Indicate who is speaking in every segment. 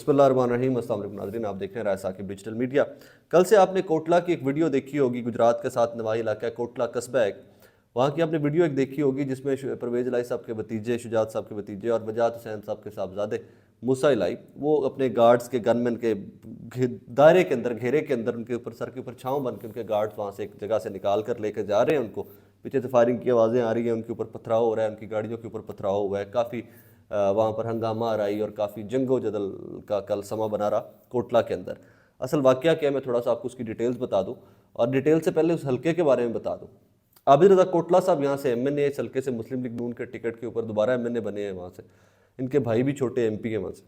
Speaker 1: بسم اللہ الرحمن الرحیم۔ السلام علیکم ناظرین، آپ دیکھ رہے ہیں رائے ثاقب ڈیجیٹل میڈیا۔ کل سے آپ نے کوٹلہ کی ایک ویڈیو دیکھی ہوگی، گجرات کے ساتھ نوائی علاقہ ہے کوٹلہ قصبہ ایک، وہاں کی آپ نے ویڈیو ایک دیکھی ہوگی جس میں پرویز الہی صاحب کے بھتیجے، شجاعت صاحب کے بھتیجے اور وجاہت حسین صاحب کے صاحبزادے موسیٰ الہی وہ اپنے گارڈز کے گن مین کے دائرے کے اندر، گھیرے کے اندر، ان کے اوپر سر کے اوپر چھاؤں بن کے ان کے گارڈز وہاں سے ایک جگہ سے نکال کر لے کے جا رہے ہیں۔ ان کو پیچھے سے فائرنگ کی آوازیں آ رہی ہیں، ان کے اوپر پتھراؤ ہو رہا ہے، ان کی گاڑیوں کے اوپر پتھراؤ ہوا ہے، کافی وہاں پر ہنگامہ آرائی اور کافی جنگ و جدل کا کل سما بنا رہا کوٹلہ کے اندر۔ اصل واقعہ کیا ہے میں تھوڑا سا آپ کو اس کی ڈیٹیلز بتا دوں، اور ڈیٹیل سے پہلے اس حلقے کے بارے میں بتا دوں۔ عابد رضا کوٹلہ صاحب یہاں سے ایم این اے، اس حلقے سے مسلم لیگ نون کے ٹکٹ کے اوپر دوبارہ ایم این اے بنے ہیں وہاں سے، ان کے بھائی بھی چھوٹے ایم پی ہیں وہاں سے۔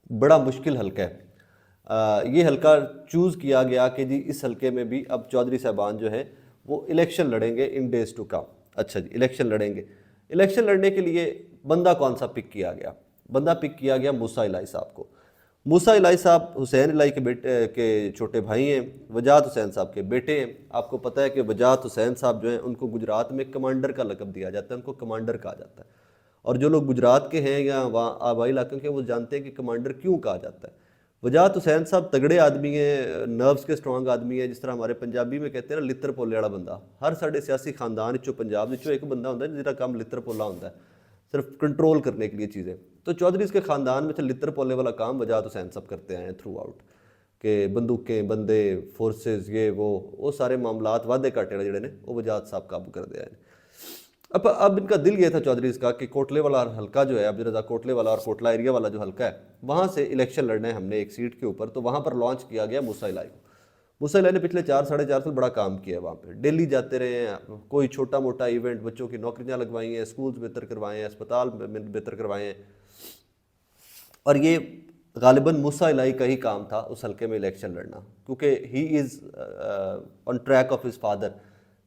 Speaker 1: بڑا مشکل حلقہ ہے یہ حلقہ چوز کیا گیا کہ جی اس حلقے میں بھی اب چودھری صاحبان جو ہیں وہ الیکشن لڑیں گے ان ڈیز ٹو کم۔ اچھا جی، الیکشن لڑیں گے۔ الیکشن لڑنے کے لیے بندہ کون سا پک کیا گیا؟ بندہ پک کیا گیا موسیٰ الہی صاحب کو۔ موسیٰ الہی صاحب حسین الہی کے چھوٹے بھائی ہیں، وجاہت حسین صاحب کے بیٹے ہیں۔ آپ کو پتہ ہے کہ وجاہت حسین صاحب جو ہیں ان کو گجرات میں کمانڈر کا لقب دیا جاتا ہے، ان کو کمانڈر کہا جاتا ہے، اور جو لوگ گجرات کے ہیں یا وہاں آبائی علاقوں کے وہ جانتے ہیں کہ کمانڈر کیوں کہا جاتا ہے۔ وجاہت حسین صاحب تگڑے آدمی ہیں، نروز کے سٹرونگ آدمی ہیں، جس طرح ہمارے پنجابی میں کہتے ہیں نا لتر پولے والا بندہ۔ ہر ساڑھے سیاسی خاندان چو پنجاب چو ایک بندہ ہوتا ہے جس کا کام لتر پولا ہوتا ہے، صرف کنٹرول کرنے کے لیے چیزیں۔ تو چودھریز کے خاندان میں سے لتر پولے والا کام وجاہت حسین صاحب کرتے آئے ہیں تھرو آؤٹ، کہ بندوقیں، بندے، فورسز، یہ وہ سارے معاملات وعدے کاٹے جڑے نے وہ وجاہت صاحب قابو کر دے آئے ہیں۔ اب ان کا دل یہ تھا چودھریز کا کہ کوٹلے والا حلقہ جو ہے، عبد الرضا کوٹلے والا اور کوٹلہ ایریا والا جو حلقہ ہے وہاں سے الیکشن لڑنا ہے ہم نے ایک سیٹ کے اوپر، تو وہاں پر لانچ کیا گیا موسیٰ الہی کو۔ موسیٰ الہی نے پچھلے 4 ساڑھے 4 سال بڑا کام کیا ہے وہاں پہ، ڈیلی جاتے رہے ہیں، کوئی چھوٹا موٹا ایونٹ، بچوں کی نوکریاں لگوائی ہیں، اسکولز بہتر کروائے ہیں، اسپتال بہتر کروائے ہیں، اور یہ غالباً موسیٰ الہی کا ہی کام تھا اس حلقے میں الیکشن لڑنا، کیونکہ he is on track of his father,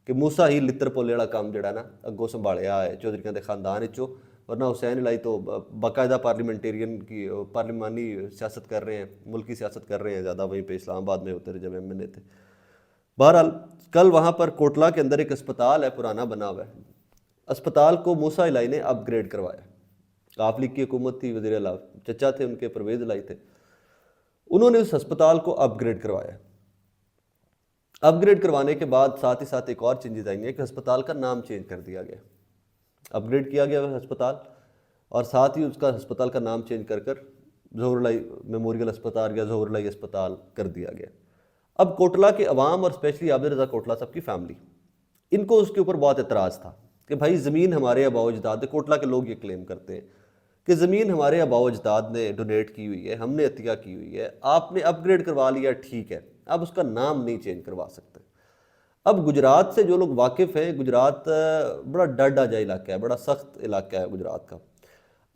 Speaker 1: کہ موسیٰ ہی لتر پولے والا کام جڑا نا اگوں سنبھالیا ہے چودھریاں دے خاندان وچوں، ورنہ حسین الہی تو باقاعدہ پارلیمنٹیرین کی پارلیمانی سیاست کر رہے ہیں، ملکی سیاست کر رہے ہیں زیادہ، وہیں پہ اسلام آباد میں ہوتے رہے جب ایم این اے تھے۔ بہرحال کل وہاں پر کوٹلہ کے اندر ایک اسپتال ہے پرانا بنا ہوا ہے، اسپتال کو موسیٰ الہی نے اپ گریڈ کروایا۔ آپ لیگ کی حکومت تھی، وزیر اعلیٰ چچا تھے ان کے، پرویز الہی تھے، انہوں نے اس ہسپتال کو اپ گریڈ کروایا۔ اپ گریڈ کروانے کے بعد ساتھ ہی ساتھ ایک اور چینجز آئی ہیں کہ ہسپتال کا نام چینج کر دیا گیا، اپ گریڈ کیا گیا ہسپتال، اور ساتھ ہی اس کا ہسپتال کا نام چینج کر ظہور الہی میموریل اسپتال یا ظہور الہی اسپتال کر دیا گیا۔ اب کوٹلہ کے عوام اور اسپیشلی عابد رضا کوٹلہ صاحب کی فیملی، ان کو اس کے اوپر بہت اعتراض تھا کہ بھائی زمین ہمارے آباء و اجداد، کوٹلہ کے لوگ یہ کلیم کرتے ہیں کہ زمین ہمارے آباء و اجداد نے ڈونیٹ کی ہوئی ہے، ہم نے عطیہ کی ہوئی ہے، آپ نے اپ گریڈ کروا لیا ٹھیک ہے، اب اس کا نام نہیں چینج کروا سکتے۔ اب گجرات سے جو لوگ واقف ہیں، گجرات بڑا ڈاڈا جا علاقہ ہے، بڑا سخت علاقہ ہے گجرات کا۔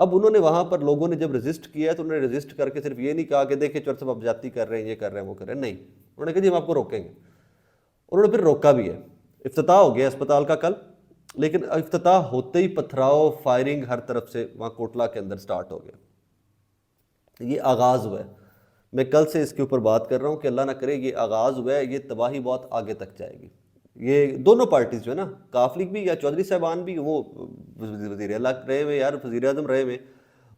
Speaker 1: اب انہوں نے وہاں پر لوگوں نے جب رجسٹ کیا ہے تو انہوں نے رجسٹ کر کے صرف یہ نہیں کہا کہ دیکھیں چور صاحب آپ جاتی کر رہے ہیں، یہ کر رہے ہیں، وہ کر رہے ہیں، نہیں، انہوں نے کہا جی ہم آپ کو روکیں گے۔ انہوں نے پھر روکا بھی ہے۔ افتتاح ہو گیا اسپتال کا کل، لیکن افتتاح ہوتے ہی پتھراؤ، فائرنگ ہر طرف سے وہاں کوٹلہ کے اندر سٹارٹ ہو گیا۔ یہ آغاز ہوا ہے، میں کل سے اس کے اوپر بات کر رہا ہوں کہ اللہ نہ کرے یہ آغاز ہوا ہے، یہ تباہی بہت آگے تک جائے گی۔ یہ دونوں پارٹیز جو ہے نا، کاف لیگ بھی یا چودھری صاحبان بھی، وہ وزیر اعلیٰ رہے ہوئے یار، وزیر اعظم رہے ہوئے،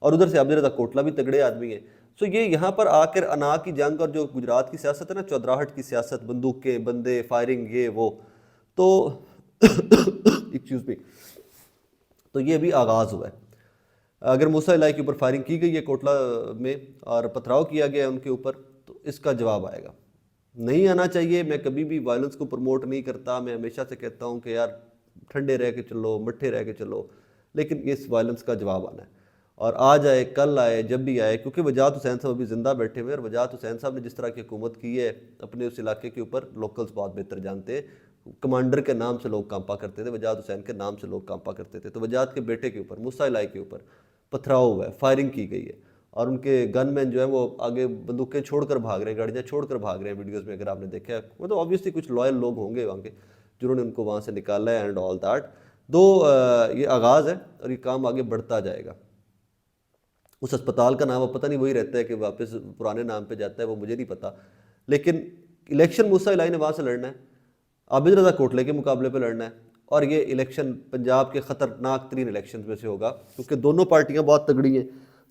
Speaker 1: اور ادھر سے عبد الرضا کوٹلہ بھی تگڑے آدمی ہیں۔ سو یہ یہاں پر آ کر انا کی جنگ، اور جو گجرات کی سیاست ہے نا، چودراہٹ کی سیاست، بندوقیں، بندے، فائرنگ، یہ وہ، تو ایکسکیوز می، تو یہ بھی آغاز ہوا ہے۔ اگر موسیٰ الہی کے اوپر فائرنگ کی گئی ہے کوٹلہ میں اور پتھراؤ کیا گیا ہے ان کے اوپر، تو اس کا جواب آئے گا۔ نہیں آنا چاہیے، میں کبھی بھی وائلنس کو پروموٹ نہیں کرتا، میں ہمیشہ سے کہتا ہوں کہ یار ٹھنڈے رہ کے چلو، مٹھے رہ کے چلو، لیکن اس وائلنس کا جواب آنا ہے، اور آج آئے، کل آئے، جب بھی آئے، کیونکہ وجاہت حسین صاحب ابھی زندہ بیٹھے ہوئے، اور وجاہت حسین صاحب نے جس طرح کی حکومت کی ہے اپنے اس علاقے کے اوپر، لوکلز بہت بہتر جانتے ہیں، کمانڈر کے نام سے لوگ کانپا کرتے تھے، وجاہت حسین کے نام سے لوگ کانپا کرتے تھے، تو وجاہت کے بیٹے کے اوپر، موسیٰ الہی کے اوپر پتھراؤ ہوا ہے، فائرنگ کی گئی ہے، اور ان کے گن مین جو ہیں وہ آگے بندوقیں چھوڑ کر بھاگ رہے ہیں، گاڑیاں چھوڑ کر بھاگ رہے ہیں، ویڈیوز میں اگر آپ نے دیکھا ہے، وہ تو آبویسلی کچھ لوئل لوگ ہوں گے وہاں کے جنہوں نے ان کو وہاں سے نکالا ہے اینڈ آل دیٹ۔ یہ آغاز ہے اور یہ کام آگے بڑھتا جائے گا۔ اس اسپتال کا نام اب پتہ نہیں وہی رہتا ہے کہ واپس پرانے نام پہ جاتا ہے، وہ مجھے نہیں پتہ، لیکن الیکشن موسیٰ الہی نے وہاں سے لڑنا ہے، عابد رضا کوٹلے کے مقابلے پہ لڑنا ہے، اور یہ الیکشن پنجاب کے خطرناک ترین الیکشنز میں سے ہوگا، کیونکہ دونوں پارٹیاں بہت تگڑی ہیں،